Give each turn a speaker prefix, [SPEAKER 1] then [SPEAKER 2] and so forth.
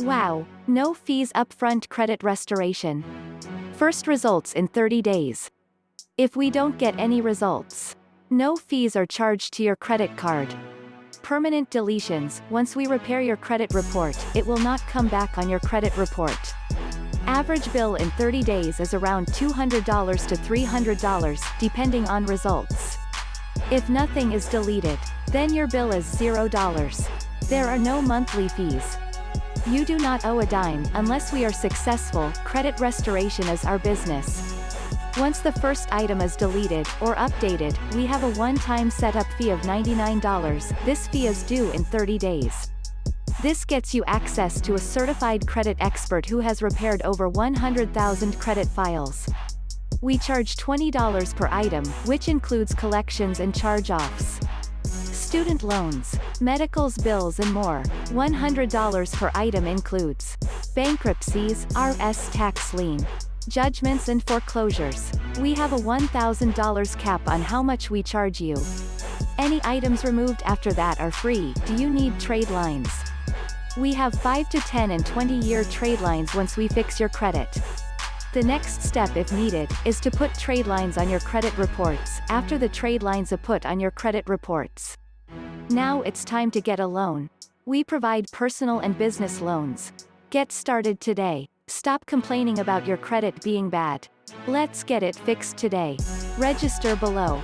[SPEAKER 1] Wow, no fees upfront credit restoration. First results in 30 days. If we don't get any results, no fees are charged to your credit card. Permanent deletions, once we repair your credit report, it will not come back on your credit report. Average bill in 30 days is around $200 to $300, depending on results. If nothing is deleted, then your bill is $0. There are no monthly fees. You do not owe a dime unless we are successful. Credit restoration is our business. Once the first item is deleted or updated, we have a one-time setup fee of $99. This fee is due in 30 days. This gets you access to a certified credit expert who has repaired over 100,000 credit files. We charge $20 per item, which includes collections and charge-offs. Student loans, medicals, bills and more. $100 per item includes bankruptcies, RS tax lien, judgments and foreclosures. We have a $1,000 cap on how much we charge you. Any items removed after that are free. Do you need trade lines? We have 5 to 10 and 20-year trade lines once we fix your credit. The next step, if needed, is to put trade lines on your credit reports. After the trade lines are put on your credit reports, now it's time to get a loan. We provide personal and business loans. Get started today. Stop complaining about your credit being bad. Let's get it fixed today. Register below.